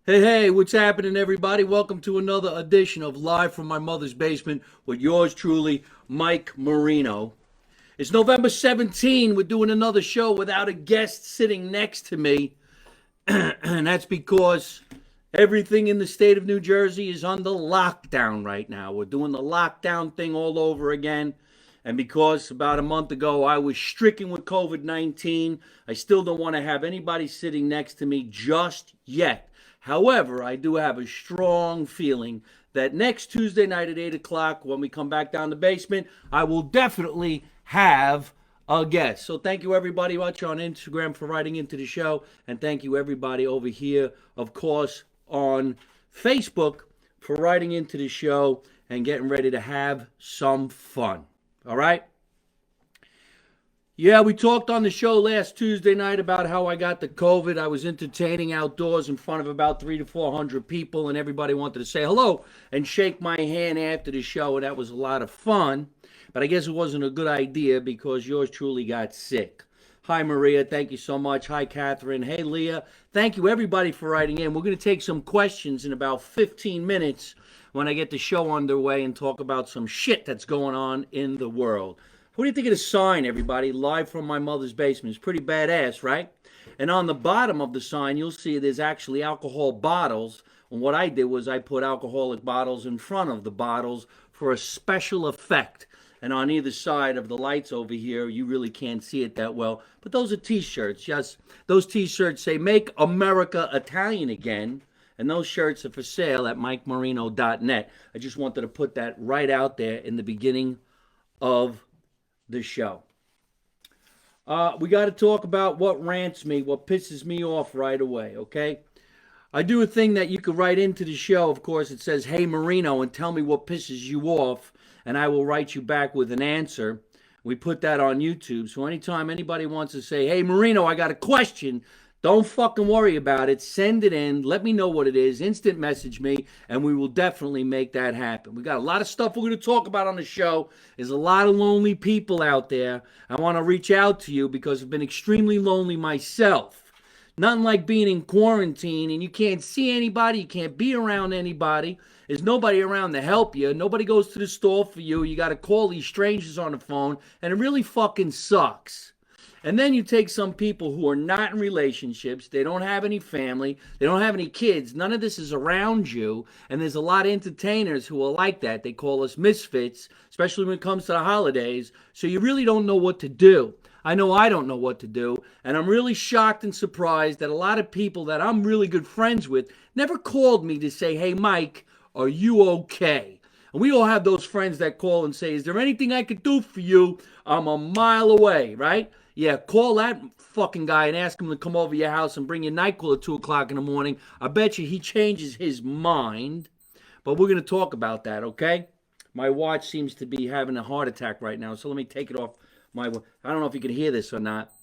Hey, what's happening, everybody? Welcome to another edition of Live from My Mother's Basement with yours truly, Mike Marino. It's November 17. We're doing another show without a guest sitting next to me, and that's because everything in the state of New Jersey is under lockdown right now. We're doing the lockdown thing all over again. And because about a month ago I was stricken with COVID 19, I still don't want to have anybody sitting next to me just yet. However, I do have a strong feeling that next Tuesday night at 8 o'clock, when we come back down the basement, I will definitely have a guest. So thank you everybody watching on Instagram for writing into the show. And thank you everybody over here, of course, on Facebook for writing into the show and getting ready to have some fun. All right? Yeah, we talked on the show last Tuesday night about how I got the COVID. I was entertaining outdoors in front of about 300 to 400 people, and everybody wanted to say hello and shake my hand after the show, and that was a lot of fun. But I guess it wasn't a good idea because yours truly got sick. Hi, Maria. Thank you so much. Hi, Catherine. Hey, Leah. Thank you, everybody, for writing in. We're going to take some questions in about 15 minutes when I get the show underway and talk about some shit that's going on in the world. What do you think of the sign, everybody? Live from my mother's basement. It's pretty badass, right? And on the bottom of the sign, you'll see there's actually alcohol bottles. And what I did was I put alcoholic bottles in front of the bottles for a special effect. And on either side of the lights over here, you really can't see it that well. But those are T-shirts. Yes, those T-shirts say, Make America Italian Again. And those shirts are for sale at MikeMarino.net. I just wanted to put that right out there in the beginning of the show. We got to talk about what rants me, what pisses me off right away, okay? I do a thing that you could write into the show, of course. It says, Hey, Marino, and tell me what pisses you off, and I will write you back with an answer. We put that on YouTube, so anytime anybody wants to say, Hey, Marino, I got a question, don't fucking worry about it. Send it in. Let me know what it is. Instant message me, and we will definitely make that happen. We got a lot of stuff we're going to talk about on the show. There's a lot of lonely people out there. I want to reach out to you because I've been extremely lonely myself. Nothing like being in quarantine and you can't see anybody. You can't be around anybody. There's nobody around to help you. Nobody goes to the store for you. You got to call these strangers on the phone, and it really fucking sucks. And then you take some people who are not in relationships, they don't have any family, they don't have any kids, none of this is around you, and there's a lot of entertainers who are like that. They call us misfits, especially when it comes to the holidays, so you really don't know what to do. I know I don't know what to do, and I'm really shocked and surprised that a lot of people that I'm really good friends with never called me to say, Hey, Mike, are you okay? And we all have those friends that call and say, Is there anything I could do for you? I'm a mile away, right? Yeah, call that fucking guy and ask him to come over your house and bring you NyQuil at 2 o'clock in the morning. I bet you he changes his mind. But we're going to talk about that, okay? My watch seems to be having a heart attack right now, so let me take it off my... I don't know if you can hear this or not.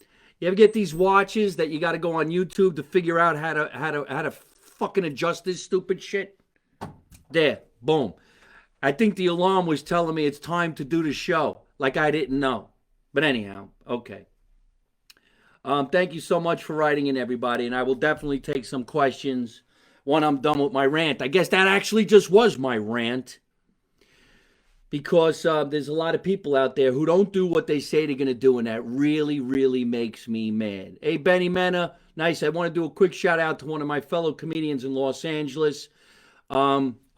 You ever get these watches that you got to go on YouTube to figure out how to fucking adjust this stupid shit? There, boom. I think the alarm was telling me it's time to do the show, like I didn't know. But anyhow, okay. Thank you so much for writing in, everybody, and I will definitely take some questions when I'm done with my rant. I guess that actually just was my rant because there's a lot of people out there who don't do what they say they're going to do, and that really, really makes me mad. Hey, Benny Mena, nice. I want to do a quick shout out to one of my fellow comedians in Los Angeles.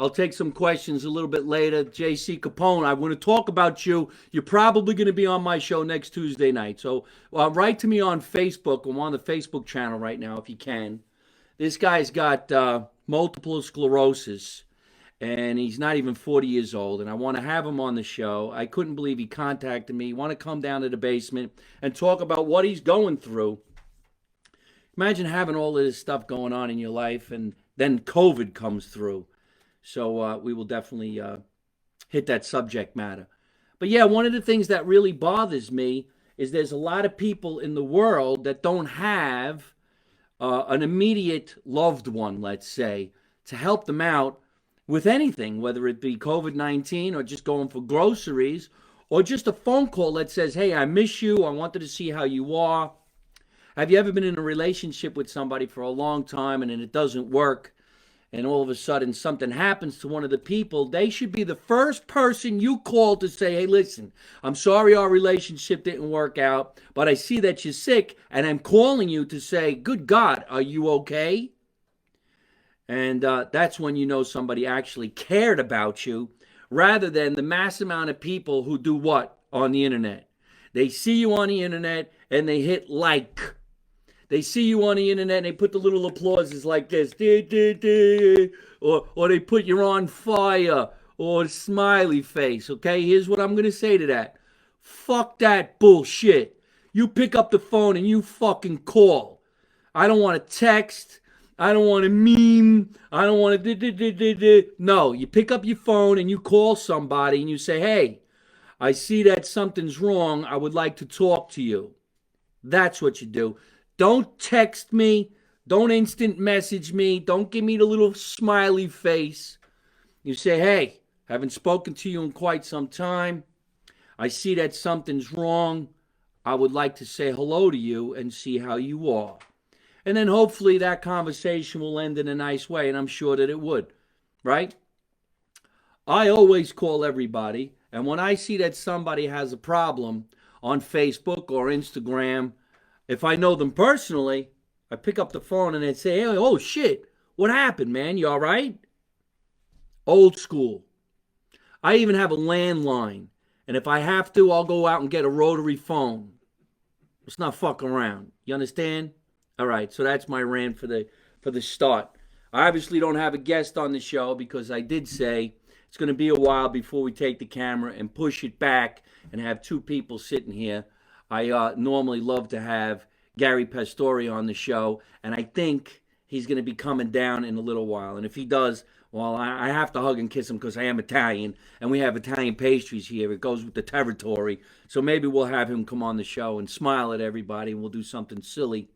I'll take some questions a little bit later. JC Capone, I want to talk about you. You're probably going to be on my show next Tuesday night. So write to me on Facebook. I'm on the Facebook channel right now if you can. This guy's got multiple sclerosis, and he's not even 40 years old, and I want to have him on the show. I couldn't believe he contacted me. He want to come down to the basement and talk about what he's going through. Imagine having all of this stuff going on in your life, and then COVID comes through. So we will definitely hit that subject matter. But yeah, one of the things that really bothers me is there's a lot of people in the world that don't have an immediate loved one, let's say, to help them out with anything, whether it be COVID-19 or just going for groceries or just a phone call that says, Hey, I miss you. I wanted to see how you are. Have you ever been in a relationship with somebody for a long time and then it doesn't work? and all of a sudden something happens to one of the people, they should be the first person you call to say, hey, listen, I'm sorry our relationship didn't work out, but I see that you're sick, and I'm calling you to say, good God, are you okay? And that's when you know somebody actually cared about you, rather than the mass amount of people who do what on the internet? They see you on the internet and they hit like. They see you on the internet and they put the little applauses like this, or they put you're on fire, or smiley face. Okay, here's what I'm gonna say to that. Fuck that bullshit. You pick up the phone and you fucking call. I don't want to text. I don't want to meme. I don't want to. No, you pick up your phone and you call somebody and you say, hey, I see that something's wrong. I would like to talk to you. That's what you do. Don't text me. Don't instant message me. Don't give me the little smiley face. You say, hey, haven't spoken to you in quite some time. I see that something's wrong. I would like to say hello to you and see how you are. And then hopefully that conversation will end in a nice way, and I'm sure that it would, right? I always call everybody, and when I see that somebody has a problem on Facebook or Instagram, if I know them personally, I pick up the phone and they say, hey, oh shit, what happened, man? You all right? Old school. I even have a landline, and if I have to, I'll go out and get a rotary phone. Let's not fuck around. You understand? All right, so that's my rant for the start. I obviously don't have a guest on the show because I did say it's going to be a while before we take the camera and push it back and have two people sitting here. I normally love to have Gary Pastore on the show, and I think he's going to be coming down in a little while. And if he does, well, I have to hug and kiss him because I am Italian, and we have Italian pastries here. It goes with the territory. So maybe we'll have him come on the show and smile at everybody, and we'll do something silly.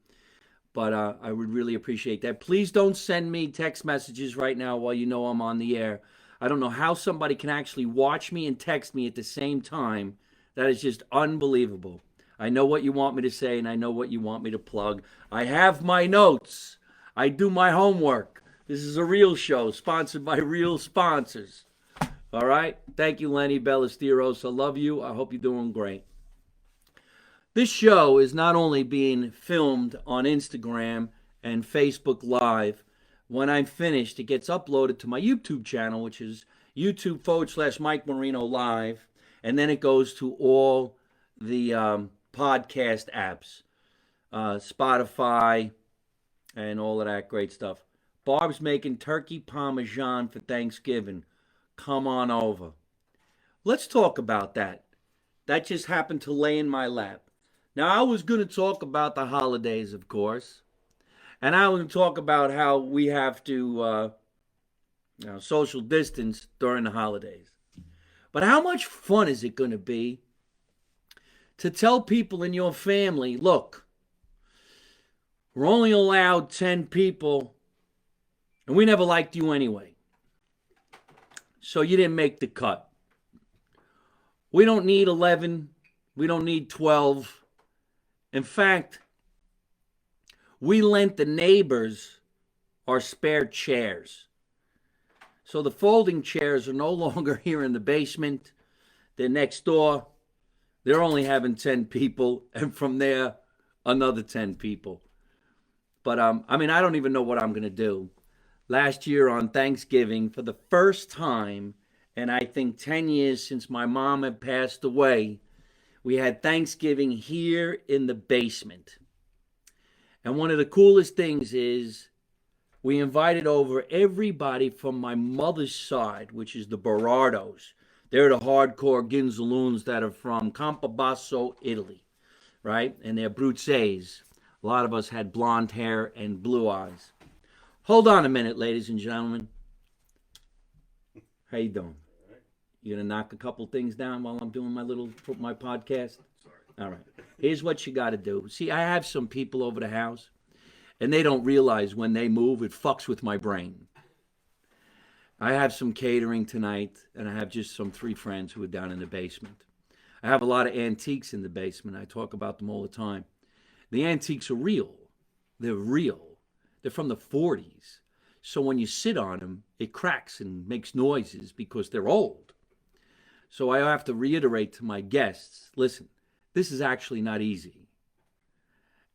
But I would really appreciate that. Please don't send me text messages right now while you know I'm on the air. I don't know how somebody can actually watch me and text me at the same time. That is just unbelievable. I know what you want me to say, and I know what you want me to plug. I have my notes. I do my homework. This is a real show, sponsored by real sponsors. All right? Thank you, Lenny Ballesteros. I love you. I hope you're doing great. This show is not only being filmed on Instagram and Facebook Live. When I'm finished, it gets uploaded to my YouTube channel, which is YouTube.com/Mike Marino Live. And then it goes to all the podcast apps, Spotify, and all of that great stuff. Barb's making turkey parmesan for Thanksgiving. Come on over. Let's talk about that. That just happened to lay in my lap. Now, I was going to talk about the holidays, of course, and I was going to talk about how we have to social distance during the holidays. But how much fun is it going to be to tell people in your family, look, we're only allowed 10 people, and we never liked you anyway, so you didn't make the cut. We don't need 11. We don't need 12. In fact, we lent the neighbors our spare chairs. So the folding chairs are no longer here in the basement. They're next door. They're only having 10 people, and from there, another 10 people. But, I don't even know what I'm going to do. Last year on Thanksgiving, for the first time, and I think 10 years since my mom had passed away, we had Thanksgiving here in the basement. And one of the coolest things is we invited over everybody from my mother's side, which is the Berardos. They're the hardcore Ginzaloons that are from Campobasso, Italy, right? And they're Bruzzese. A lot of us had blonde hair and blue eyes. Hold on a minute, ladies and gentlemen. How you doing? You gonna knock a couple things down while I'm doing my podcast? Sorry. All right. Here's what you got to do. See, I have some people over the house, and they don't realize when they move, it fucks with my brain. I have some catering tonight, and I have just some 3 friends who are down in the basement. I have a lot of antiques in the basement. I talk about them all the time. The antiques are real. They're real. They're from the 40s. So when you sit on them, it cracks and makes noises because they're old. So I have to reiterate to my guests, listen, this is actually not easy.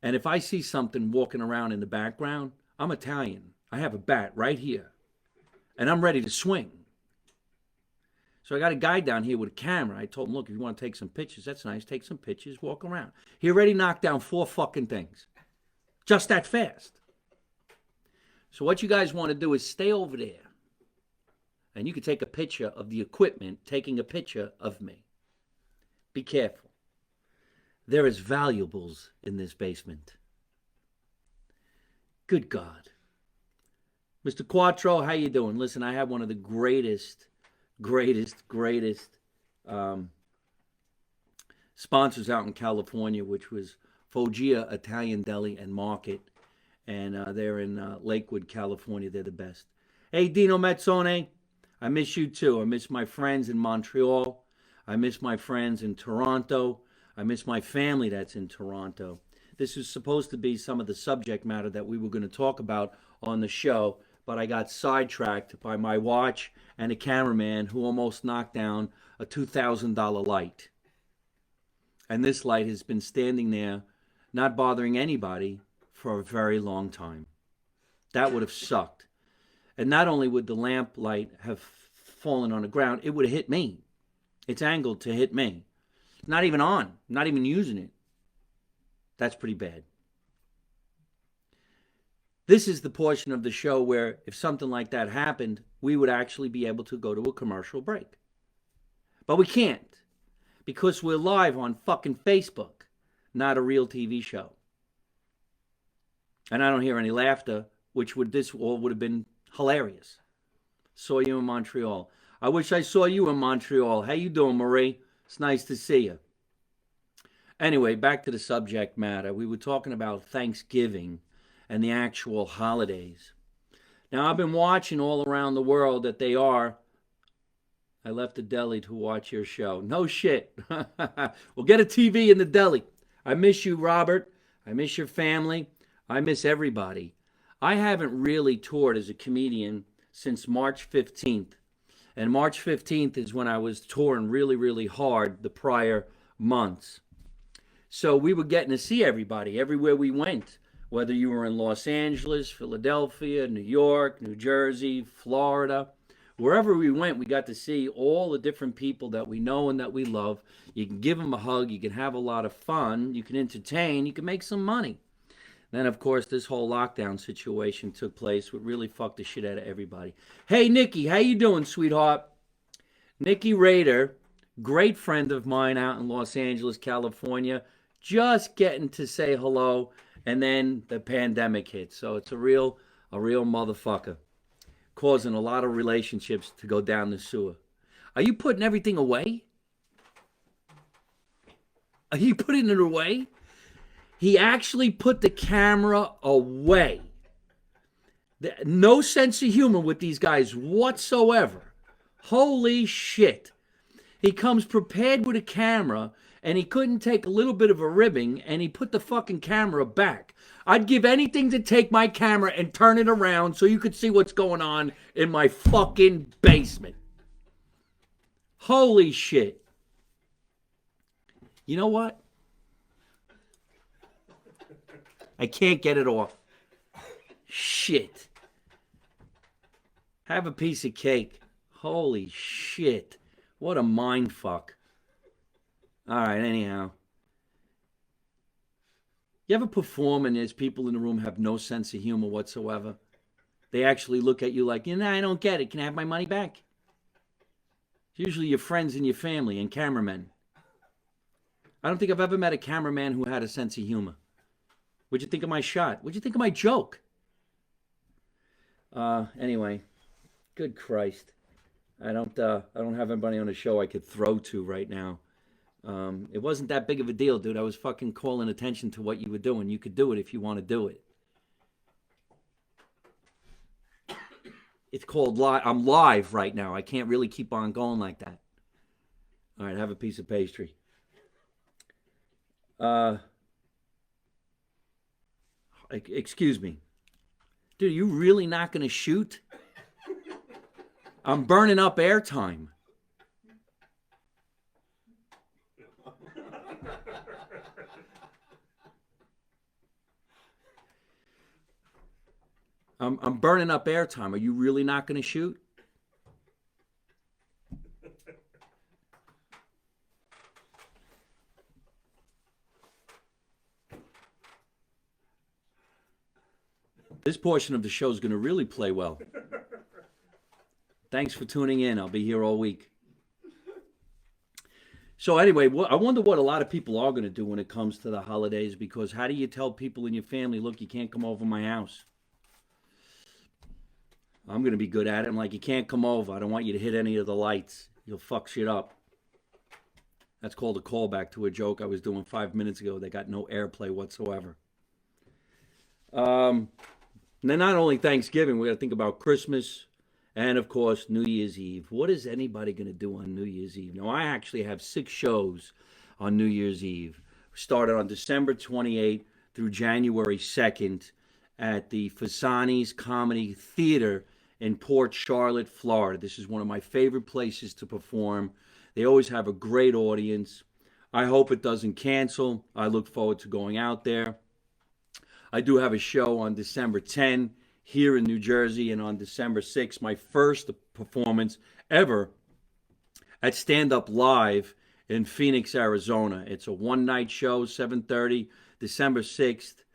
And if I see something walking around in the background, I'm Italian. I have a bat right here, and I'm ready to swing. So I got a guy down here with a camera. I told him, look, if you want to take some pictures, that's nice. Take some pictures, walk around. He already knocked down 4 fucking things. Just that fast. So what you guys want to do is stay over there. And you can take a picture of the equipment taking a picture of me. Be careful. There is valuables in this basement. Good God. Mr. Quattro, how you doing? Listen, I have one of the greatest sponsors out in California, which was Foggia Italian Deli and Market. And they're in Lakewood, California. They're the best. Hey, Dino Mezzone, I miss you too. I miss my friends in Montreal. I miss my friends in Toronto. I miss my family that's in Toronto. This was supposed to be some of the subject matter that we were going to talk about on the show, but I got sidetracked by my watch and a cameraman who almost knocked down a $2,000 light. And this light has been standing there, not bothering anybody, for a very long time. That would have sucked. And not only would the lamp light have fallen on the ground, it would have hit me. It's angled to hit me. Not even on, not even using it. That's pretty bad. This is the portion of the show where if something like that happened, we would actually be able to go to a commercial break. But we can't because we're live on fucking Facebook, not a real TV show. And I don't hear any laughter, which this all would have been hilarious. Saw you in Montreal. I wish I saw you in Montreal. How you doing, Marie? It's nice to see you. Anyway, back to the subject matter. We were talking about Thanksgiving and the actual holidays. Now, I've been watching all around the world that they are. I left the deli to watch your show. No shit. Well, get a TV in the deli. I miss you, Robert. I miss your family. I miss everybody. I haven't really toured as a comedian since March 15th. And March 15th is when I was touring really, really hard the prior months. So we were getting to see everybody everywhere we went, whether you were in Los Angeles, Philadelphia, New York, New Jersey, Florida. Wherever we went, we got to see all the different people that we know and that we love. You can give them a hug. You can have a lot of fun. You can entertain. You can make some money. Then, of course, this whole lockdown situation took place, which really fucked the shit out of everybody. Hey, Nikki, how you doing, sweetheart? Nikki Rader, great friend of mine out in Los Angeles, California, just getting to say hello, and then the pandemic hit. So it's a real motherfucker, causing a lot of relationships to go down the sewer. Are you putting everything away? Are you putting it away? He actually put the camera away. No sense of humor with these guys whatsoever. Holy shit. He comes prepared with a camera, and he couldn't take a little bit of a ribbing, and he put the fucking camera back. I'd give anything to take my camera and turn it around so you could see what's going on in my fucking basement. Holy shit. You know what? I can't get it off. Shit. Have a piece of cake. Holy shit. What a mind fuck. All right, anyhow. You ever perform and there's people in the room have no sense of humor whatsoever? They actually look at you like, I don't get it. Can I have my money back? It's usually your friends and your family and cameramen. I don't think I've ever met a cameraman who had a sense of humor. What'd you think of my shot? What'd you think of my joke? Anyway, good Christ. I don't have anybody on the show I could throw to right now. It wasn't that big of a deal, dude. I was fucking calling attention to what you were doing. You could do it if you want to do it. It's called live. I'm live right now. I can't really keep on going like that. All right, have a piece of pastry. Excuse me. Dude, you really not going to shoot? I'm burning up airtime. I'm burning up airtime. Are you really not going to shoot? This portion of the show is going to really play well. Thanks for tuning in. I'll be here all week. So anyway, I wonder what a lot of people are going to do when it comes to the holidays, because how do you tell people in your family, look, you can't come over my house? I'm going to be good at it. I'm like, you can't come over. I don't want you to hit any of the lights. You'll fuck shit up. That's called a callback to a joke I was doing 5 minutes ago that got no airplay whatsoever. And then not only Thanksgiving, we got to think about Christmas and, of course, New Year's Eve. What is anybody going to do on New Year's Eve? Now, I actually have 6 shows on New Year's Eve. We started on December 28th through January 2nd at the Fasani's Comedy Theater in Port Charlotte, Florida. This is one of my favorite places to perform. They always have a great audience. I hope it doesn't cancel. I look forward to going out there. I do have a show on December 10 here in New Jersey, and on December 6, my first performance ever at Stand Up Live in Phoenix, Arizona. It's a one-night show, 7:30, December 6th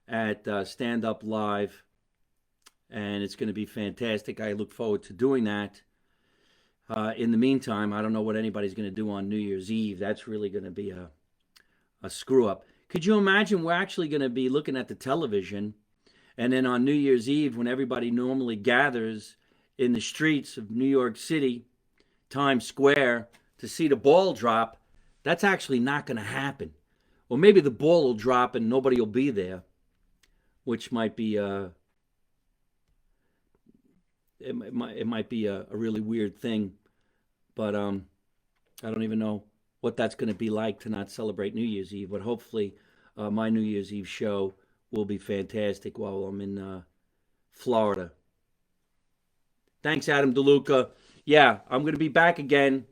at Stand Up Live, and it's going to be fantastic. I look forward to doing that. In the meantime, I don't know what anybody's going to do on New Year's Eve. That's really going to be a screw-up. Could you imagine we're actually going to be looking at the television, and then on New Year's Eve, when everybody normally gathers in the streets of New York City, Times Square, to see the ball drop, that's actually not going to happen. Or maybe the ball will drop and nobody will be there, which might be it might be a really weird thing. But I don't even know what that's going to be like to not celebrate New Year's Eve. But hopefully my New Year's Eve show will be fantastic while I'm in Florida. Thanks, Adam DeLuca. Yeah, I'm going to be back again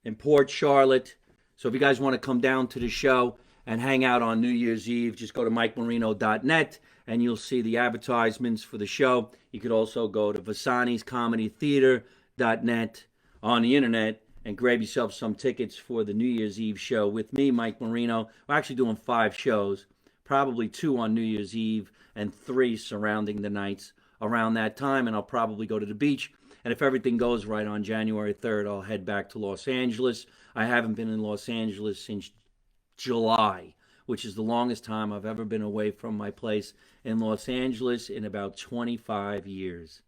in Port Charlotte. So if you guys want to come down to the show and hang out on New Year's Eve, just go to MikeMarino.net and you'll see the advertisements for the show. You could also go to Vasani'sComedyTheater.net on the internet and grab yourself some tickets for the New Year's Eve show with me, Mike Marino. We're actually doing 5 shows, probably 2 on New Year's Eve and 3 surrounding the nights around that time. And I'll probably go to the beach. And if everything goes right on January 3rd, I'll head back to Los Angeles. I haven't been in Los Angeles since July, which is the longest time I've ever been away from my place in Los Angeles in about 25 years.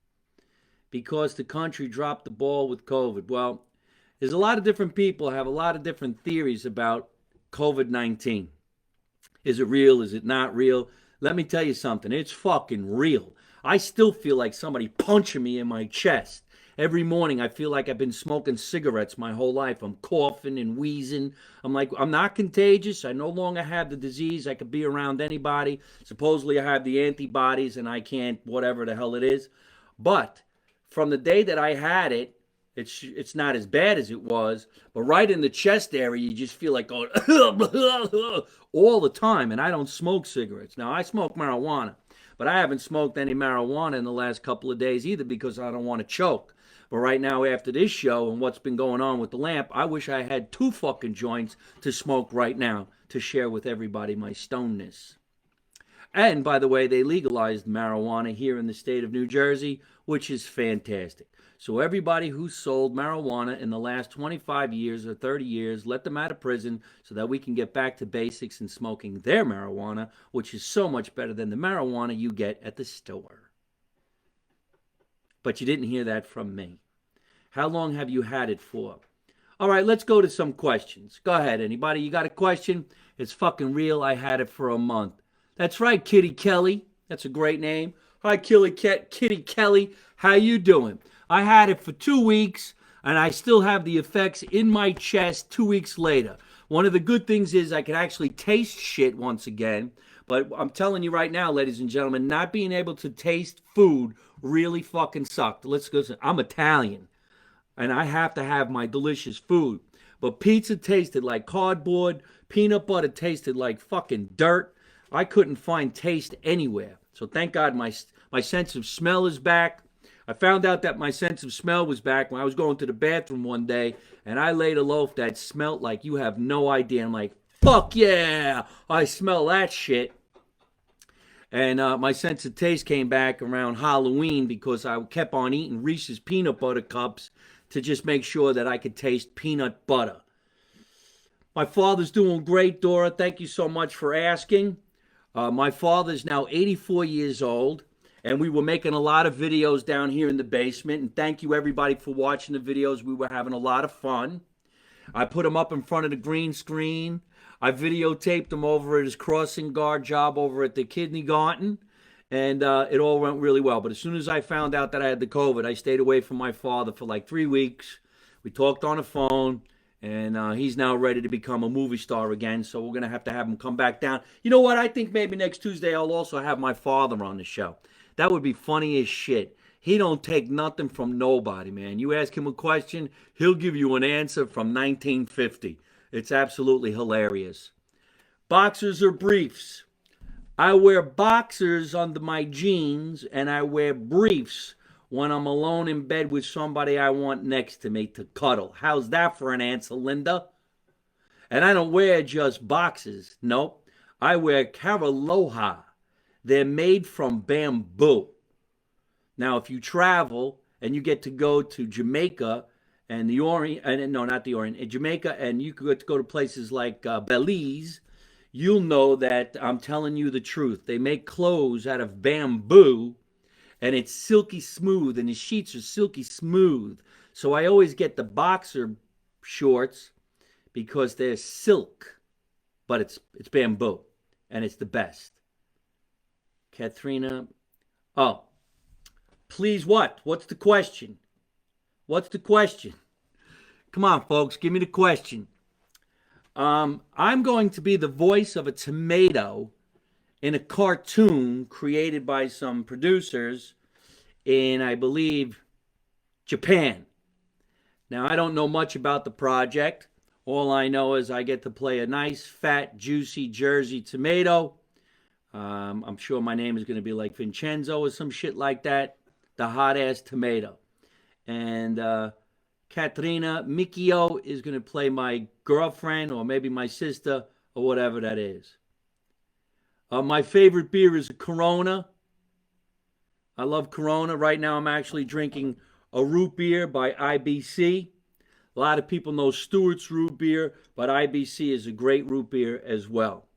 Because the country dropped the ball with COVID. Well, there's a lot of different people have a lot of different theories about COVID-19. Is it real? Is it not real? Let me tell you something. It's fucking real. I still feel like somebody punching me in my chest. Every morning I feel like I've been smoking cigarettes my whole life. I'm coughing and wheezing. I'm like, I'm not contagious. I no longer have the disease. I could be around anybody. Supposedly I have the antibodies and I can't, whatever the hell it is. But from the day that I had it, it's not as bad as it was, but right in the chest area, you just feel like going all the time. And I don't smoke cigarettes. Now, I smoke marijuana, but I haven't smoked any marijuana in the last couple of days either because I don't want to choke. But right now, after this show and what's been going on with the lamp, I wish I had 2 fucking joints to smoke right now to share with everybody my stoneness. And by the way, they legalized marijuana here in the state of New Jersey, which is fantastic. So everybody who sold marijuana in the last 25 years or 30 years, let them out of prison so that we can get back to basics and smoking their marijuana, which is so much better than the marijuana you get at the store. But you didn't hear that from me. How long have you had it for? All right, let's go to some questions. Go ahead, anybody. You got a question? It's fucking real. I had it for a month. That's right, Kitty Kelly. That's a great name. Hi, Kitty Kelly. How you doing? I had it for 2 weeks, and I still have the effects in my chest 2 weeks later. One of the good things is I can actually taste shit once again, But I'm telling you right now, ladies and gentlemen, not being able to taste food really fucking sucked. Let's go. I'm Italian, and I have to have my delicious food. But pizza tasted like cardboard. Peanut butter tasted like fucking dirt. I couldn't find taste anywhere. So thank God my sense of smell is back. I found out that my sense of smell was back when I was going to the bathroom one day, and I laid a loaf that smelled like you have no idea. I'm like, fuck yeah, I smell that shit. And my sense of taste came back around Halloween because I kept on eating Reese's peanut butter cups to just make sure that I could taste peanut butter. My father's doing great, Dora. Thank you so much for asking. My father's now 84 years old, and we were making a lot of videos down here in the basement. And thank you, everybody, for watching the videos. We were having a lot of fun. I put him up in front of the green screen. I videotaped him over at his crossing guard job over at the kindergarten, and it all went really well. But as soon as I found out that I had the COVID, I stayed away from my father for like 3 weeks. We talked on the phone, and he's now ready to become a movie star again, so we're going to have him come back down. You know what? I think maybe next Tuesday I'll also have my father on the show. That would be funny as shit. He don't take nothing from nobody, man. You ask him a question, he'll give you an answer from 1950. It's absolutely hilarious. Boxers or briefs? I wear boxers under my jeans, and I wear briefs when I'm alone in bed with somebody I want next to me to cuddle. How's that for an answer, Linda? And I don't wear just boxers. Nope. I wear Caraloha. They're made from bamboo. Now, if you travel and you get to go to Jamaica and the Orient, no, not the Orient, Jamaica, and you could go to places like Belize, you'll know that I'm telling you the truth. They make clothes out of bamboo, and it's silky smooth, and the sheets are silky smooth. So I always get the boxer shorts because they're silk, but it's bamboo, and it's the best. Katrina, oh, please what? What's the question? What's the question? Come on, folks, give me the question. I'm going to be the voice of a tomato in a cartoon created by some producers in, I believe, Japan. Now, I don't know much about the project. All I know is I get to play a nice, fat, juicy Jersey tomato. I'm sure my name is going to be like Vincenzo or some shit like that. The hot-ass tomato. And Katrina Mikio is going to play my girlfriend or maybe my sister or whatever that is. My favorite beer is a Corona. I love Corona. Right now I'm actually drinking a root beer by IBC. A lot of people know Stewart's root beer, but IBC is a great root beer as well.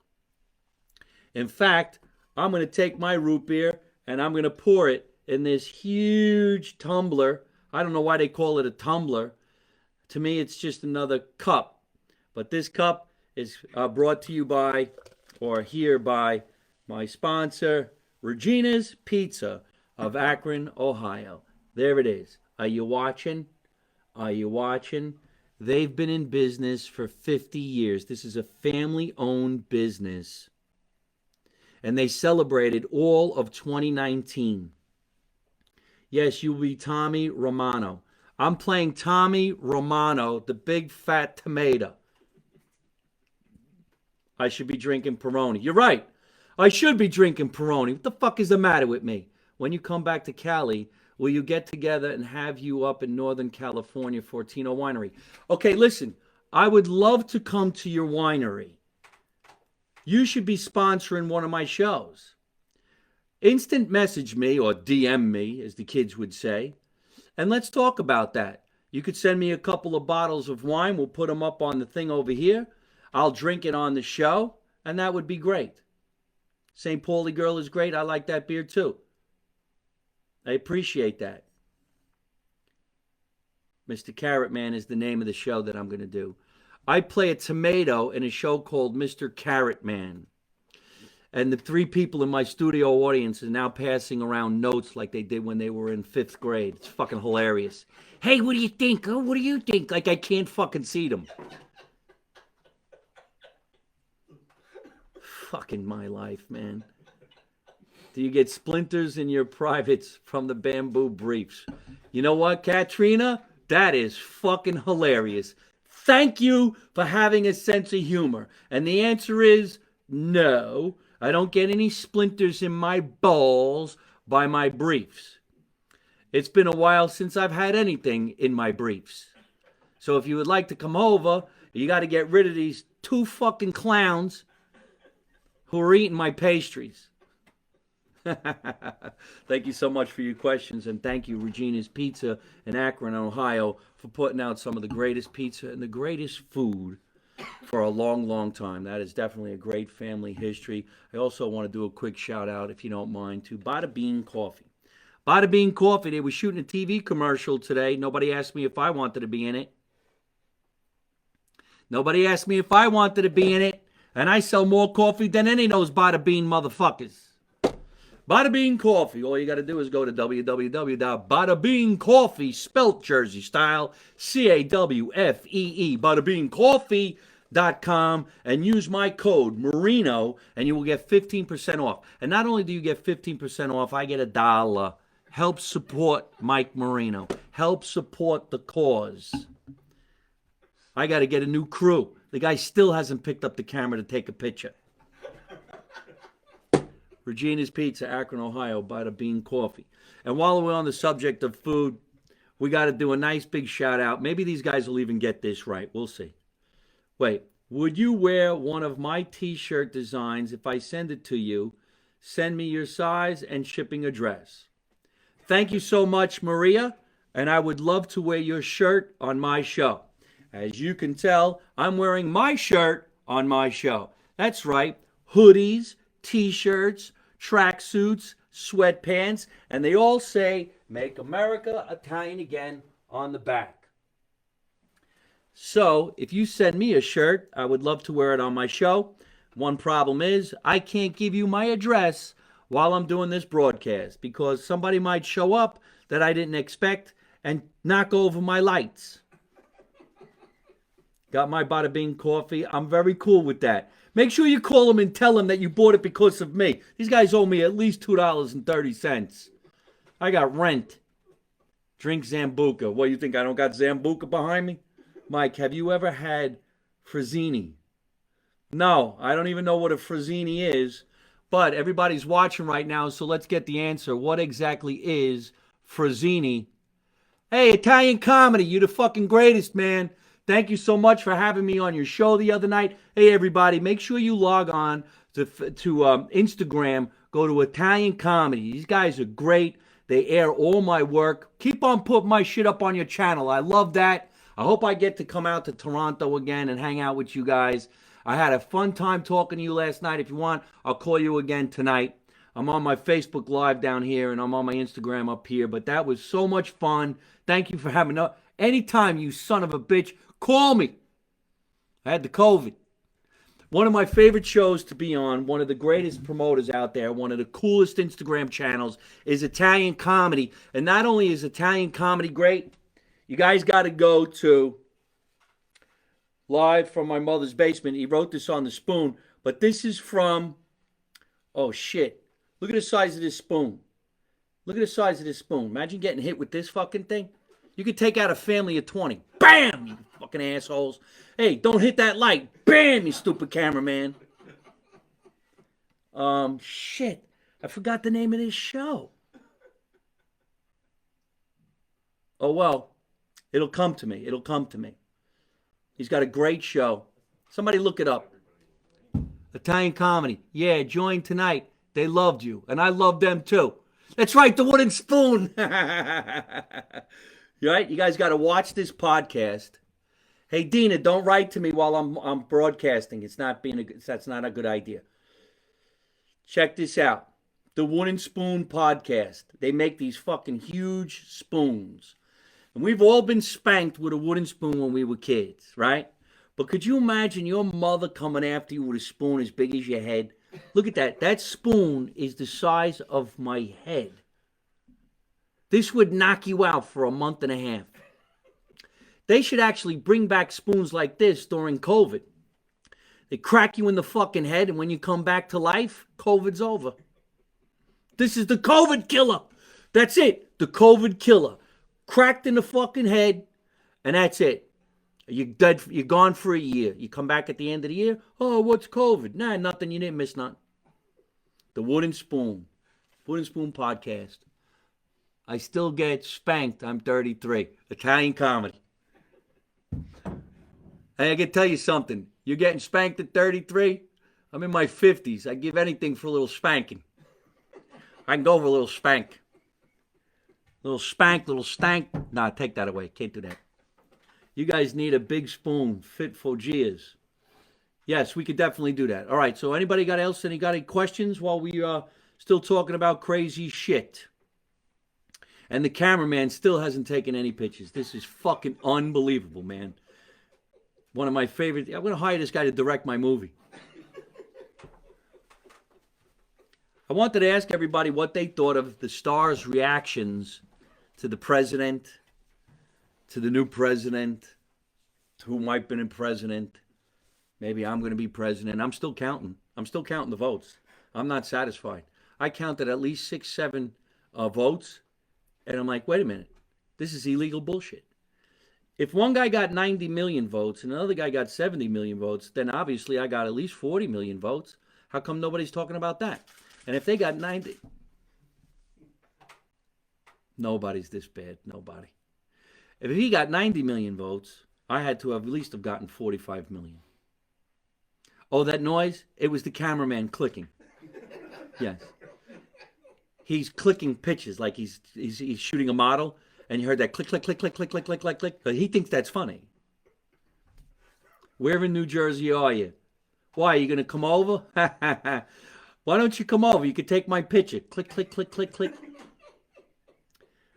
In fact, I'm going to take my root beer and I'm going to pour it in this huge tumbler. I don't know why they call it a tumbler. To me, it's just another cup. But this cup is brought to you by, or here by, my sponsor, Regina's Pizza of Akron, Ohio. There it is. Are you watching? Are you watching? They've been in business for 50 years. This is a family-owned business. And they celebrated all of 2019. Yes, you'll be Tommy Romano. I'm playing Tommy Romano, the big fat tomato. I should be drinking Peroni. You're right. I should be drinking Peroni. What the fuck is the matter with me? When you come back to Cali, will you get together and have you up in Northern California for Tino Winery? Okay, listen. I would love to come to your winery. You should be sponsoring one of my shows. Instant message me, or DM me, as the kids would say, and let's talk about that. You could send me a couple of bottles of wine. We'll put them up on the thing over here. I'll drink it on the show, and that would be great. St. Pauli Girl is great. I like that beer too. I appreciate that. Mr. Carrot Man is the name of the show that I'm going to do. I play a tomato in a show called Mr. Carrot Man. And the three people in my studio audience are now passing around notes like they did when they were in 5th grade. It's fucking hilarious. Hey, what do you think? Oh, what do you think? Like I can't fucking see them. Fucking my life, man. Do you get splinters in your privates from the bamboo briefs? You know what, Katrina? That is fucking hilarious. Thank you for having a sense of humor. And the answer is no. I don't get any splinters in my balls by my briefs. It's been a while since I've had anything in my briefs. So if you would like to come over, you got to get rid of these two fucking clowns who are eating my pastries. Thank you so much for your questions, and thank you, Regina's Pizza in Akron, Ohio, for putting out some of the greatest pizza and the greatest food for a long, long time. That is definitely a great family history. I also want to do a quick shout out, if you don't mind, to Bada Bean Coffee. Bada Bean Coffee, they were shooting a TV commercial today. Nobody asked me if I wanted to be in it. Nobody asked me if I wanted to be in it. And I sell more coffee than any of those Bada Bean motherfuckers. Bada Bean Coffee. All you got to do is go to www.badabeancoffee, spelt Jersey style, CAWFEE, badabeancoffee.com, and use my code Marino, and you will get 15% off. And not only do you get 15% off, I get $1. Help support Mike Marino. Help support the cause. I got to get a new crew. The guy still hasn't picked up the camera to take a picture. Regina's Pizza, Akron, Ohio, Bada Bean Coffee. And while we're on the subject of food, we got to do a nice big shout out. Maybe these guys will even get this right. We'll see. Wait, would you wear one of my t-shirt designs if I send it to you? Send me your size and shipping address. Thank you so much, Maria, and I would love to wear your shirt on my show. As you can tell, I'm wearing my shirt on my show. That's right, hoodies, t-shirts, tracksuits, sweatpants, and they all say, Make America Italian Again on the back. So, if you send me a shirt, I would love to wear it on my show. One problem is, I can't give you my address while I'm doing this broadcast because somebody might show up that I didn't expect and knock over my lights. Got my Bada Bean Coffee. I'm very cool with that. Make sure you call them and tell them that you bought it because of me. These guys owe me at least $2.30. I got rent. Drink Zambuca. What, you think I don't got Zambuca behind me? Mike, have you ever had Frazzini? No, I don't even know what a Frazzini is. But everybody's watching right now, so let's get the answer. What exactly is Frazzini? Hey, Italian comedy, you the fucking greatest, man. Thank you so much for having me on your show the other night. Hey, everybody, make sure you log on to Instagram. Go to Italian Comedy. These guys are great. They air all my work. Keep on putting my shit up on your channel. I love that. I hope I get to come out to Toronto again and hang out with you guys. I had a fun time talking to you last night. If you want, I'll call you again tonight. I'm on my Facebook Live down here, and I'm on my Instagram up here. But that was so much fun. Thank you for having me. Anytime, you son of a bitch, call me. I had the COVID. One of my favorite shows to be on, one of the greatest promoters out there, one of the coolest Instagram channels is Italian Comedy. And not only is Italian Comedy great, you guys got to go to Live from My Mother's Basement. He wrote this on the spoon, but this is from, oh shit. Look at the size of this spoon. Look at the size of this spoon. Imagine getting hit with this fucking thing. You could take out a family of 20. Bam, you fucking assholes. Hey, don't hit that light. Bam, you stupid cameraman. Shit. I forgot the name of this show. Oh, well. It'll come to me. It'll come to me. He's got a great show. Somebody look it up. Italian Comedy. Yeah, join tonight. They loved you. And I loved them too. That's right, the wooden spoon. Right? You guys got to watch this podcast. Hey, Dina, don't write to me while I'm broadcasting. That's not a good idea. Check this out. The Wooden Spoon Podcast. They make these fucking huge spoons. And we've all been spanked with a wooden spoon when we were kids, right? But could you imagine your mother coming after you with a spoon as big as your head? Look at that. That spoon is the size of my head. This would knock you out for a month and a half. They should actually bring back spoons like this during COVID. They crack you in the fucking head, and when you come back to life, COVID's over. This is the COVID killer. That's it. The COVID killer. Cracked in the fucking head, and that's it. You're dead. You're gone for a year. You come back at the end of the year. Oh, what's COVID? Nah, nothing. You didn't miss nothing. The Wooden Spoon podcast. I still get spanked. I'm 33. Italian comedy. And I can tell you something. You're getting spanked at 33. I'm in my 50s. I give anything for a little spanking. I can go over a little spank. Little spank, little stank. Nah, take that away. Can't do that. You guys need a big spoon fit for Gias. Yes, we could definitely do that. All right, so anybody got any questions while we are still talking about crazy shit? And the cameraman still hasn't taken any pictures. This is fucking unbelievable, man. One of my favorite. I'm going to hire this guy to direct my movie. I wanted to ask everybody what they thought of the stars' reactions to the president, to the new president, to who might have been president. Maybe I'm going to be president. I'm still counting. The votes. I'm not satisfied. I counted at least 6, 7 votes, and I'm like, wait a minute. This is illegal bullshit. If one guy got 90 million votes and another guy got 70 million votes, then obviously I got at least 40 million votes. How come nobody's talking about that? And if they got 90, nobody's this bad. Nobody. If he got 90 million votes, I had to have at least have gotten 45 million. Oh, that noise? It was the cameraman clicking. Yes. He's clicking pitches like he's shooting a model. And you heard that click, click, click, click, click, click, click, click, click. But he thinks that's funny. Where in New Jersey are you? Why, are you going to come over? Why don't you come over? You could take my picture. Click, click, click, click, click.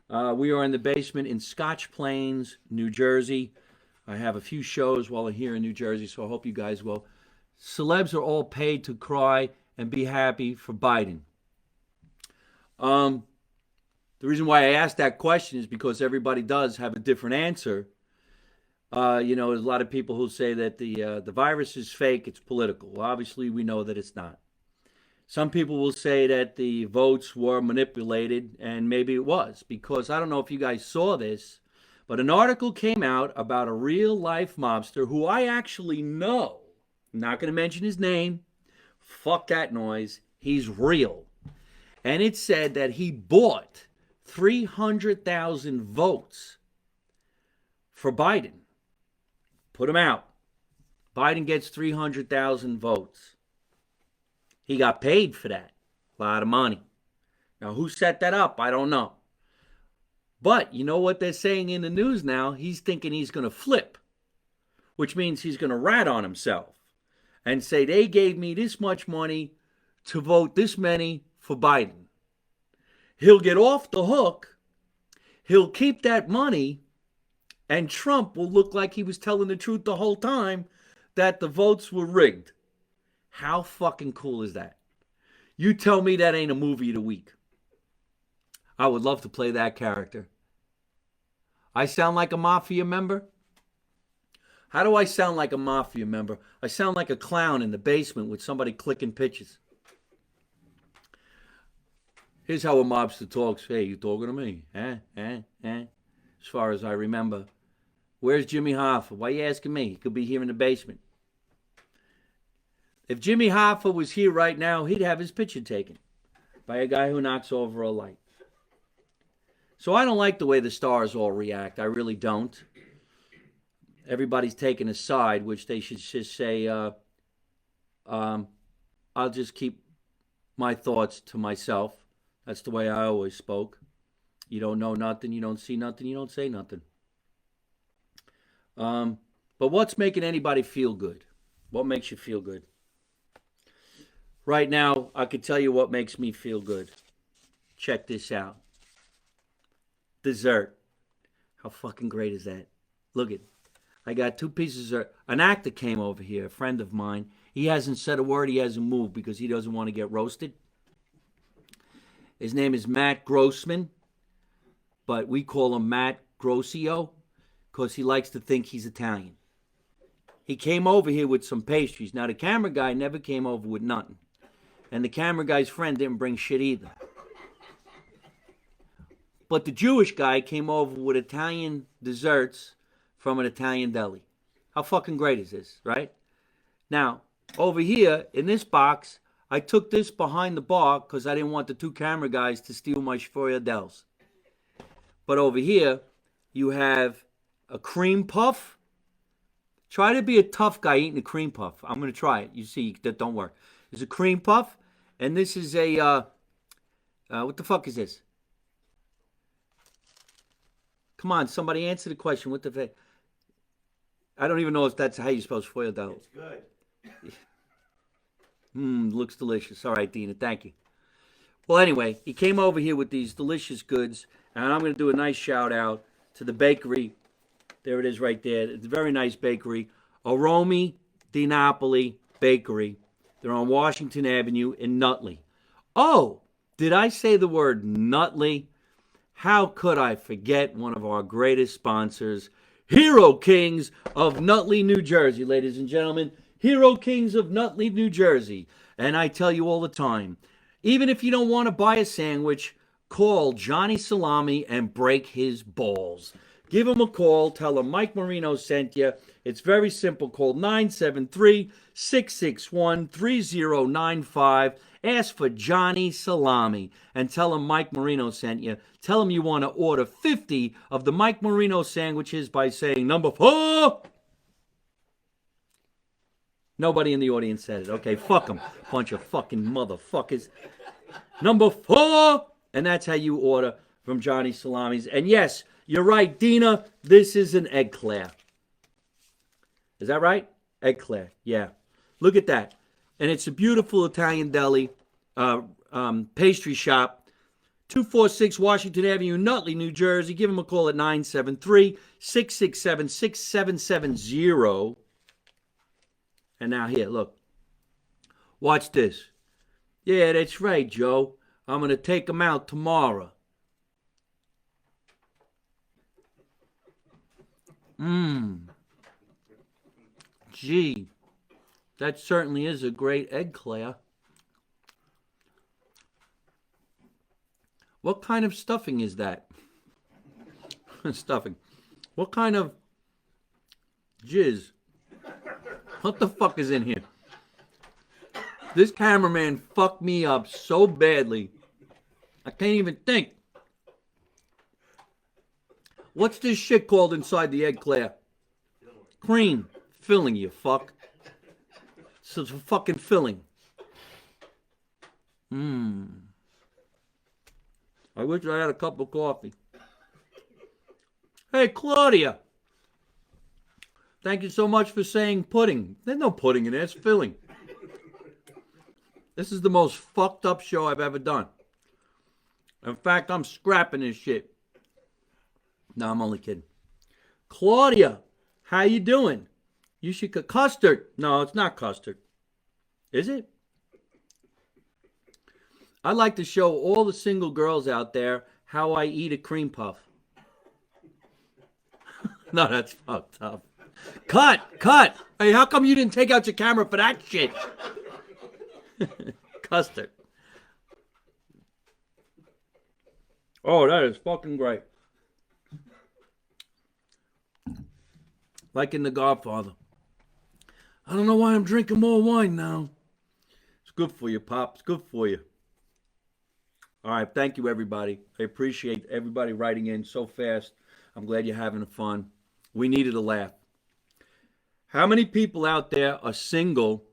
We are in the basement in Scotch Plains, New Jersey. I have a few shows while I'm here in New Jersey, so I hope you guys will. Celebs are all paid to cry and be happy for Biden. The reason why I asked that question is because everybody does have a different answer. There's a lot of people who say that the virus is fake, it's political. Well, obviously, we know that it's not. Some people will say that the votes were manipulated, and maybe it was, because I don't know if you guys saw this, but an article came out about a real-life mobster who I actually know. I'm not going to mention his name. Fuck that noise. He's real. And it said that he bought 300,000 votes for Biden. Put him out. Biden gets 300,000 votes. He got paid for that. A lot of money. Now, who set that up? I don't know. But you know what they're saying in the news now? He's thinking he's going to flip, which means he's going to rat on himself and say, they gave me this much money to vote this many for Biden. He'll get off the hook. He'll keep that money, and Trump will look like he was telling the truth the whole time, that the votes were rigged. How fucking cool is that? You tell me that ain't a movie of the week. I would love to play that character. I sound like a mafia member? How do I sound like a mafia member? I sound like a clown in the basement with somebody clicking pitches. Here's how a mobster talks. Hey, you talking to me? As far as I remember. Where's Jimmy Hoffa? Why are you asking me? He could be here in the basement. If Jimmy Hoffa was here right now, he'd have his picture taken by a guy who knocks over a light. So I don't like the way the stars all react. I really don't. Everybody's taking a side, which they should just say, I'll just keep my thoughts to myself. That's the way I always spoke. You don't know nothing, you don't see nothing, you don't say nothing. But what's making anybody feel good? What makes you feel good? Right now, I can tell you what makes me feel good. Check this out. Dessert. How fucking great is that? Look it. I got 2 pieces of dessert. An actor came over here, a friend of mine. He hasn't said a word. He hasn't moved because he doesn't want to get roasted. His name is Matt Grossman, but we call him Matt Grossio because he likes to think he's Italian. he came over here with some pastries. Now, the camera guy never came over with nothing. And the camera guy's friend didn't bring shit either. But the Jewish guy came over with Italian desserts from an Italian deli. How fucking great is this, right? Now, over here in this box, I took this behind the bar because I didn't want the two camera guys to steal my Schfoyadels. But over here, you have a cream puff. Try to be a tough guy eating a cream puff. I'm going to try it. You see, that don't work. There's a cream puff, and this is a, what the fuck is this? Come on, somebody answer the question. What the fuck? I don't even know if that's how you spell Schfoyadel. It's good. Looks delicious. All right, Dina, thank you. Well, anyway, he came over here with these delicious goods, and I'm going to do a nice shout out to the bakery. There it is right there. It's a very nice bakery. Aromi di Napoli Bakery. They're on Washington Avenue in Nutley. Oh, did I say the word Nutley? How could I forget one of our greatest sponsors, Hero Kings of Nutley, New Jersey, ladies and gentlemen. Hero Kings of Nutley, New Jersey. And I tell you all the time, even if you don't want to buy a sandwich, call Johnny Salami and break his balls. Give him a call. Tell him Mike Marino sent you. It's very simple. Call 973-661-3095. Ask for Johnny Salami and tell him Mike Marino sent you. Tell him you want to order 50 of the Mike Marino sandwiches by saying number 4. Nobody in the audience said it. Okay, fuck them. Bunch of fucking motherfuckers. Number 4. And that's how you order from Johnny Salami's. And yes, you're right, Dina. This is an eclair. Is that right? Eclair. Yeah. Look at that. And it's a beautiful Italian deli, pastry shop. 246 Washington Avenue, Nutley, New Jersey. Give them a call at 973-667-6770. And now here, look. Watch this. Yeah, that's right, Joe. I'm going to take them out tomorrow. Gee, that certainly is a great eclair. What kind of stuffing is that? Stuffing. What kind of jizz? What the fuck is in here? This cameraman fucked me up so badly. I can't even think. What's this shit called inside the eclair? Cream. Filling, you fuck. So it's a fucking filling. I wish I had a cup of coffee. Hey, Claudia. Thank you so much for saying pudding. There's no pudding in there. It's filling. This is the most fucked up show I've ever done. In fact, I'm scrapping this shit. No, I'm only kidding. Claudia, how you doing? You should cook custard. No, it's not custard. Is it? I'd like to show all the single girls out there how I eat a cream puff. No, that's fucked up. Cut! Hey, how come you didn't take out your camera for that shit? Custard. Oh, that is fucking great. Like in The Godfather. I don't know why I'm drinking more wine now. It's good for you, Pop. It's good for you. All right, thank you, everybody. I appreciate everybody writing in so fast. I'm glad you're having fun. We needed a laugh. How many people out there are single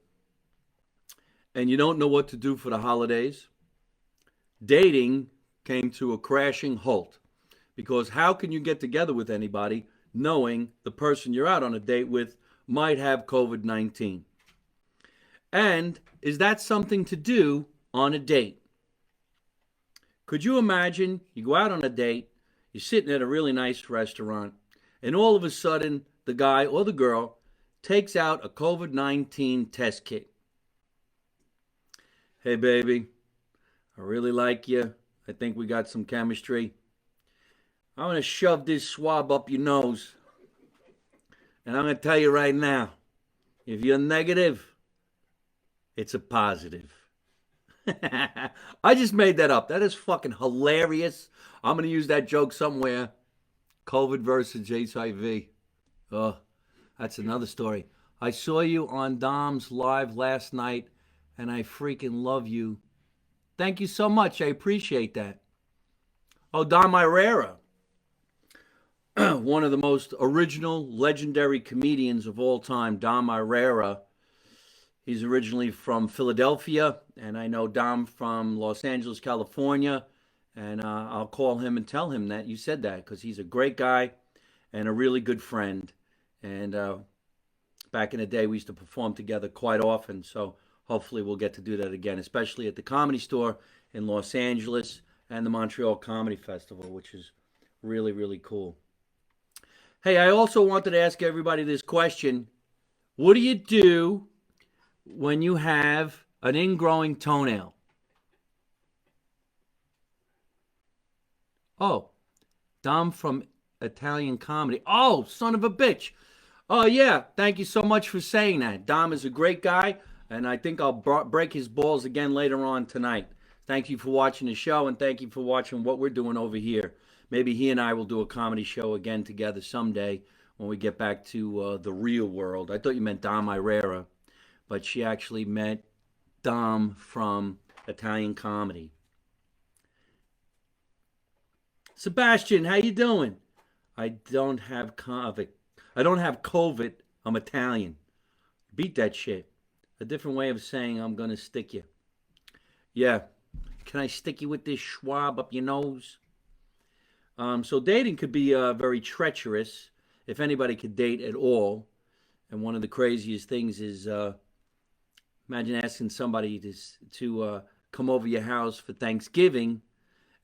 and you don't know what to do for the holidays? Dating came to a crashing halt. Because how can you get together with anybody knowing the person you're out on a date with might have COVID-19? And is that something to do on a date? Could you imagine you go out on a date, you're sitting at a really nice restaurant, and all of a sudden the guy or the girl takes out a COVID-19 test kit. Hey, baby, I really like you. I think we got some chemistry. I'm going to shove this swab up your nose. And I'm going to tell you right now, If you're negative, it's a positive. I just made that up. That is fucking hilarious. I'm going to use that joke somewhere. COVID versus HIV. Oh, that's another story. I saw you on Dom's live last night and I freaking love you. Thank you so much. I appreciate that. Oh, Dom Irera, one of the most original, legendary comedians of all time, Dom Irera. He's originally from Philadelphia, and I know Dom from Los Angeles, California. And I'll call him and tell him that you said that because he's a great guy and a really good friend. And back in the day, we used to perform together quite often. So hopefully, we'll get to do that again, especially at the Comedy Store in Los Angeles and the Montreal Comedy Festival, which is really, really cool. Hey, I also wanted to ask everybody this question. What do you do when you have an ingrowing toenail? Oh, Dom from Italian Comedy. Oh, son of a bitch. Oh, yeah. Thank you so much for saying that. Dom is a great guy, and I think I'll break his balls again later on tonight. Thank you for watching the show, and thank you for watching what we're doing over here. Maybe he and I will do a comedy show again together someday when we get back to the real world. I thought you meant Dom Irera, but she actually meant Dom from Italian Comedy. Sebastian, how you doing? I don't have COVID. I don't have COVID. I'm Italian. Beat that shit. A different way of saying I'm gonna stick you. Yeah. Can I stick you with this Schwab up your nose? So dating could be very treacherous if anybody could date at all. And one of the craziest things is imagine asking somebody to come over your house for Thanksgiving,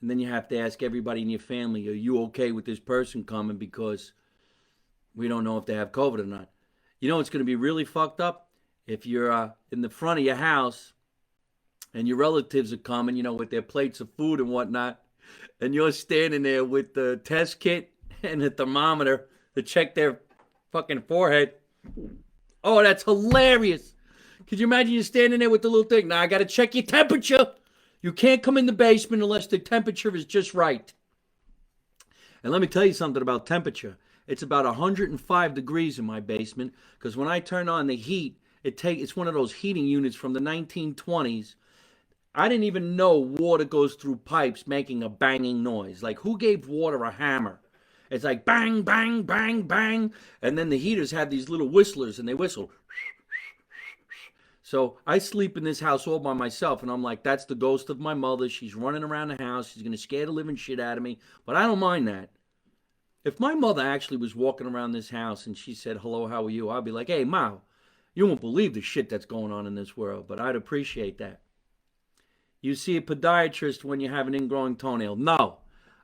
and then you have to ask everybody in your family, are you okay with this person coming because we don't know if they have COVID or not. You know it's going to be really fucked up? If you're in the front of your house and your relatives are coming, with their plates of food and whatnot, and you're standing there with the test kit and the thermometer to check their fucking forehead. Oh, that's hilarious. Could you imagine you standing there with the little thing? Now I got to check your temperature. You can't come in the basement unless the temperature is just right. And let me tell you something about temperature. It's about 105 degrees in my basement because when I turn on the heat, it's one of those heating units from the 1920s. I didn't even know water goes through pipes making a banging noise. Like, who gave water a hammer? It's like bang, bang, bang, bang. And then the heaters have these little whistlers and they whistle. So I sleep in this house all by myself, and I'm like, that's the ghost of my mother. She's running around the house. She's going to scare the living shit out of me. But I don't mind that. If my mother actually was walking around this house and she said, hello, how are you? I'd be like, hey, Ma, you won't believe the shit that's going on in this world. But I'd appreciate that. You see a podiatrist when you have an ingrowing toenail? No.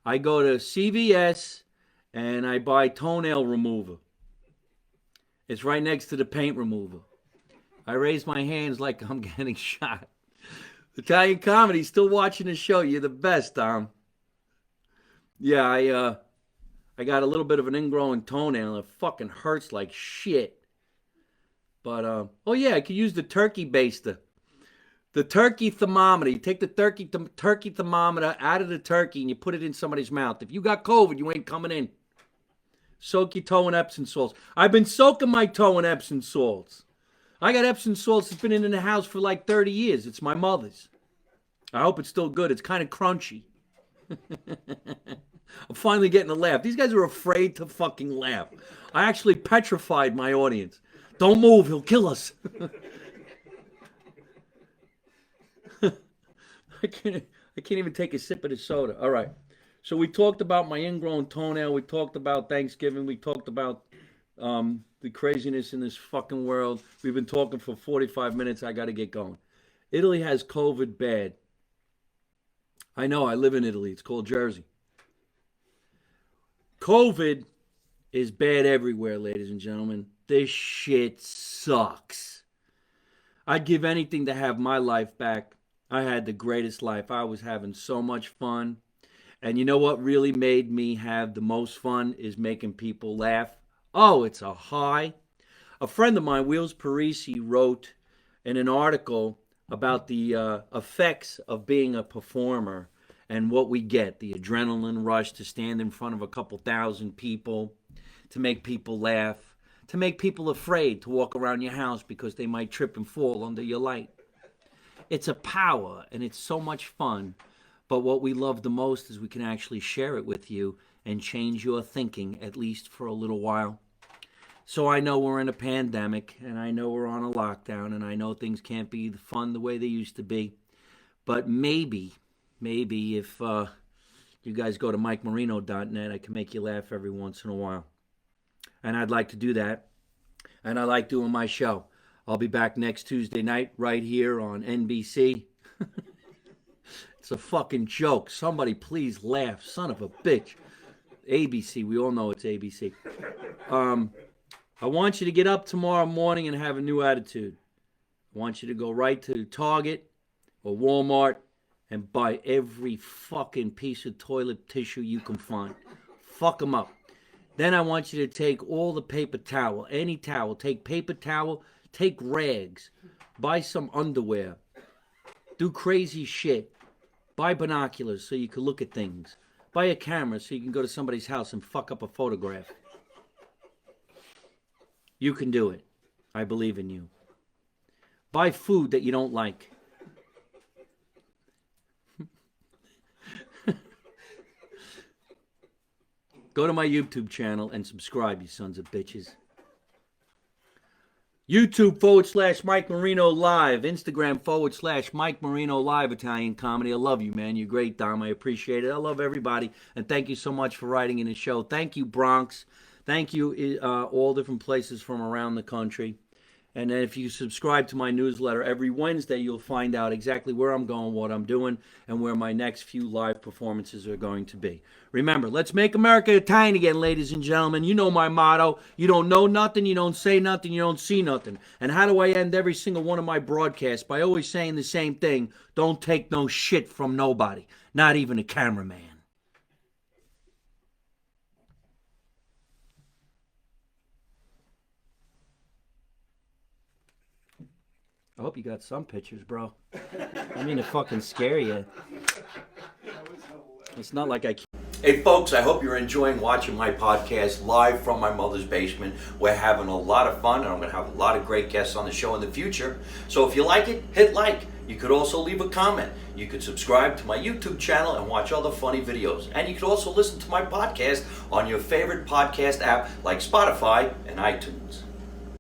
I go to CVS and I buy toenail remover. It's right next to the paint remover. I raise my hands like I'm getting shot. Italian Comedy, still watching the show. You're the best, Tom. Yeah, I got a little bit of an ingrowing toenail. It fucking hurts like shit. But oh yeah, I could use the turkey baster. The turkey thermometer. You take the turkey thermometer out of the turkey and you put it in somebody's mouth. If you got COVID, you ain't coming in. Soak your toe in Epsom salts. I've been soaking my toe in Epsom salts. I got Epsom salts that's been in the house for like 30 years. It's my mother's. I hope it's still good. It's kind of crunchy. I'm finally getting a laugh. These guys are afraid to fucking laugh. I actually petrified my audience. Don't move. He'll kill us. I can't even take a sip of the soda. All right. So we talked about my ingrown toenail. We talked about Thanksgiving. We talked about the craziness in this fucking world. We've been talking for 45 minutes. I got to get going. Italy has COVID bad. I know. I live in Italy. It's called Jersey. COVID is bad everywhere, ladies and gentlemen. This shit sucks. I'd give anything to have my life back. I had the greatest life. I was having so much fun. And you know what really made me have the most fun is making people laugh. Oh, it's a high. A friend of mine, Wheels Parisi, wrote in an article about the effects of being a performer and what we get, the adrenaline rush to stand in front of a couple thousand people, to make people laugh, to make people afraid to walk around your house because they might trip and fall under your light. It's a power and it's so much fun. But what we love the most is we can actually share it with you and change your thinking, at least for a little while. So I know we're in a pandemic, and I know we're on a lockdown, and I know things can't be fun the way they used to be. But maybe if you guys go to MikeMarino.net, I can make you laugh every once in a while. And I'd like to do that. And I like doing my show. I'll be back next Tuesday night right here on NBC. It's a fucking joke. Somebody please laugh. Son of a bitch. ABC. We all know it's ABC. I want you to get up tomorrow morning and have a new attitude. I want you to go right to Target or Walmart and buy every fucking piece of toilet tissue you can find. Fuck them up. Then I want you to take all the paper towel, any towel. Take paper towel, take rags, buy some underwear, do crazy shit. Buy binoculars so you can look at things. Buy a camera so you can go to somebody's house and fuck up a photograph. You can do it. I believe in you. Buy food that you don't like. Go to my YouTube channel and subscribe, you sons of bitches. YouTube/Mike Marino Live. Instagram/Mike Marino Live Italian Comedy. I love you, man. You're great, Dom. I appreciate it. I love everybody. And thank you so much for writing in the show. Thank you, Bronx. Thank you, all different places from around the country. And then if you subscribe to my newsletter, every Wednesday you'll find out exactly where I'm going, what I'm doing, and where my next few live performances are going to be. Remember, let's make America Italian again, ladies and gentlemen. You know my motto. You don't know nothing, you don't say nothing, you don't see nothing. And how do I end every single one of my broadcasts? By always saying the same thing. Don't take no shit from nobody, not even a cameraman. I hope you got some pictures, bro. I mean to fucking scare you. It's not like I can't. Hey folks, I hope you're enjoying watching my podcast live from my mother's basement. We're having a lot of fun, and I'm going to have a lot of great guests on the show in the future. So if you like it, hit like. You could also leave a comment. You could subscribe to my YouTube channel and watch other funny videos. And you could also listen to my podcast on your favorite podcast app like Spotify and iTunes.